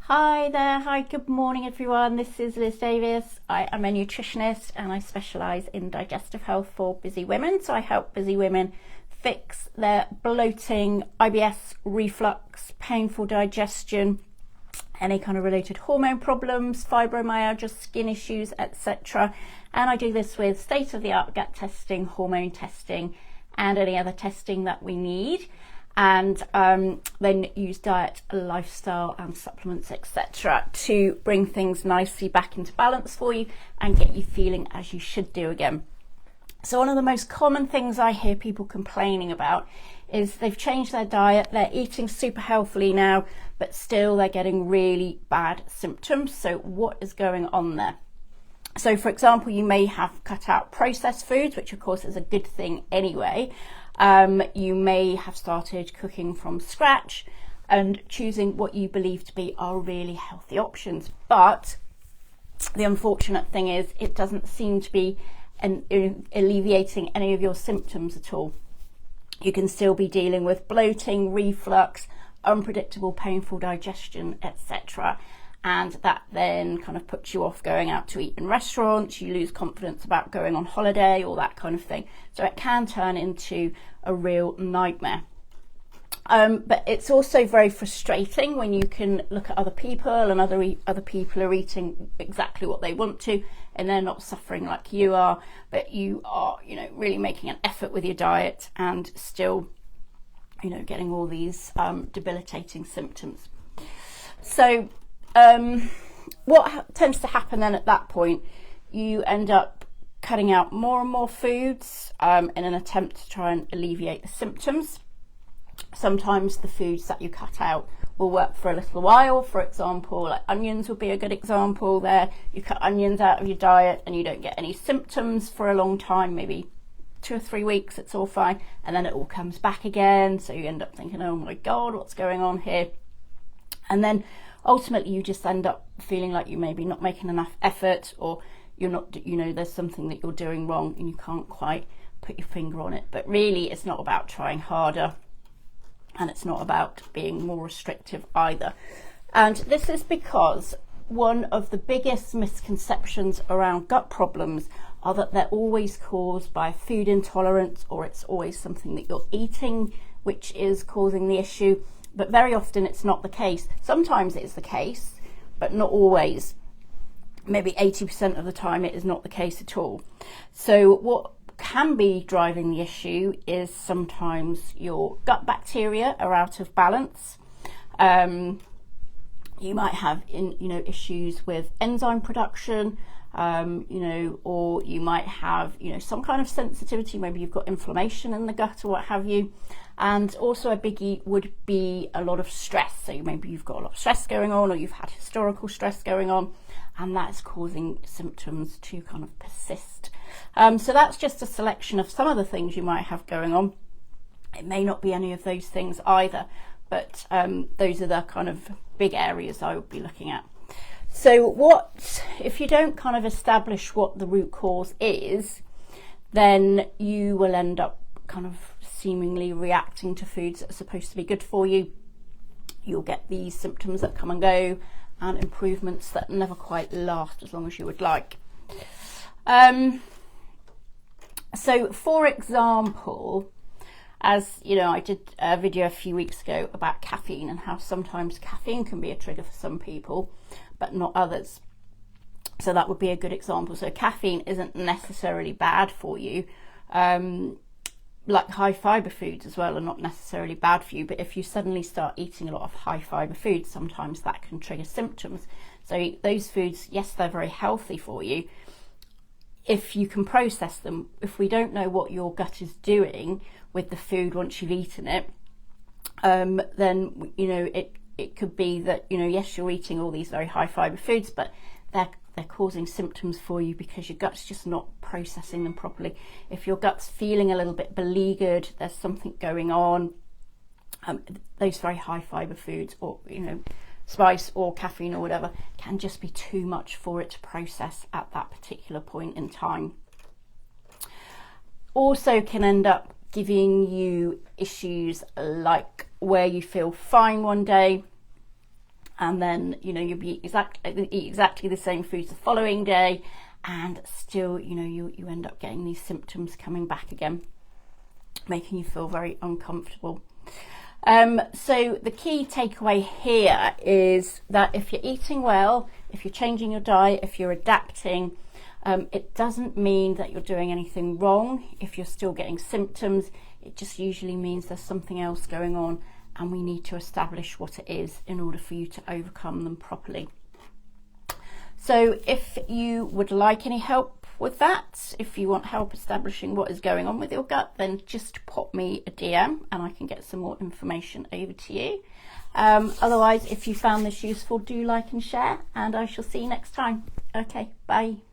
Hi there, hi, good morning everyone. This is Liz Davis. I am a nutritionist and I specialise in digestive health for busy women. So I help busy women fix their bloating, IBS, reflux, painful digestion, any kind of related hormone problems, fibromyalgia, skin issues, etc. And I do this with state-of-the-art gut testing, hormone testing, and any other testing that we need. And then use diet, lifestyle and supplements, etc. to bring things nicely back into balance for you and get you feeling as you should do again. So one of the most common things I hear people complaining about is they've changed their diet, they're eating super healthily now, but still they're getting really bad symptoms. So what is going on there? So for example, you may have cut out processed foods, which of course is a good thing anyway. You may have started cooking from scratch and choosing what you believe to be are really healthy options. But the unfortunate thing is it doesn't seem to be alleviating any of your symptoms at all. You can still be dealing with bloating, reflux, unpredictable, painful digestion, etc. And that then kind of puts you off going out to eat in restaurants, you lose confidence about going on holiday, all that kind of thing. So it can turn into a real nightmare. But it's also very frustrating when you can look at other people and other people are eating exactly what they want to and they're not suffering like you are, but you are, really making an effort with your diet and still, getting all these debilitating symptoms. So what tends to happen then at that point, you end up cutting out more and more foods in an attempt to try and alleviate the symptoms. Sometimes the foods that you cut out will work for a little while. For example, like onions would be a good example there. You cut onions out of your diet and you don't get any symptoms for a long time, maybe 2 or 3 weeks, it's all fine. And then it all comes back again. So you end up thinking, oh my God, what's going on here? And then ultimately you just end up feeling like you maybe not making enough effort, or you're not, there's something that you're doing wrong and you can't quite put your finger on it. But really it's not about trying harder and it's not about being more restrictive either. And this is because one of the biggest misconceptions around gut problems are that they're always caused by food intolerance, or it's always something that you're eating which is causing the issue. But very often it's not the case. Sometimes it's the case, but not always. Maybe 80% of the time it is not the case at all. So what can be driving the issue is sometimes your gut bacteria are out of balance. You might have issues with enzyme production, or you might have, some kind of sensitivity. Maybe you've got inflammation in the gut or what have you. And also a biggie would be a lot of stress. So maybe you've got a lot of stress going on, or you've had historical stress going on, and that's causing symptoms to kind of persist. So that's just a selection of some of the things you might have going on. It may not be any of those things either, but those are the kind of big areas I would be looking at. So if you don't kind of establish what the root cause is, then you will end up kind of seemingly reacting to foods that are supposed to be good for you. You'll get these symptoms that come and go, and improvements that never quite last as long as you would like. So for example, as I did a video a few weeks ago about caffeine and how sometimes caffeine can be a trigger for some people but not others. So that would be a good example. So caffeine isn't necessarily bad for you. Like high fiber foods as well are not necessarily bad for you, but if you suddenly start eating a lot of high fiber foods, sometimes that can trigger symptoms. So those foods, yes, they're very healthy for you if you can process them. If we don't know what your gut is doing with the food once you've eaten it, then it could be that yes, you're eating all these very high fiber foods, but they're causing symptoms for you because your gut's just not processing them properly. If your gut's feeling a little bit beleaguered, there's something going on. Those very high fiber foods, or spice or caffeine or whatever, can just be too much for it to process at that particular point in time. Also can end up giving you issues like where you feel fine one day and then, you know, you'll be eat exactly the same food the following day, and still, you know, you end up getting these symptoms coming back again, making you feel very uncomfortable. So the key takeaway here is that if you're eating well, if you're changing your diet, if you're adapting, it doesn't mean that you're doing anything wrong. If you're still getting symptoms, it just usually means there's something else going on, and we need to establish what it is in order for you to overcome them properly. So if you would like any help with that, if you want help establishing what is going on with your gut, then just pop me a DM and I can get some more information over to you. Otherwise, if you found this useful, do like and share, and I shall see you next time. Okay, bye.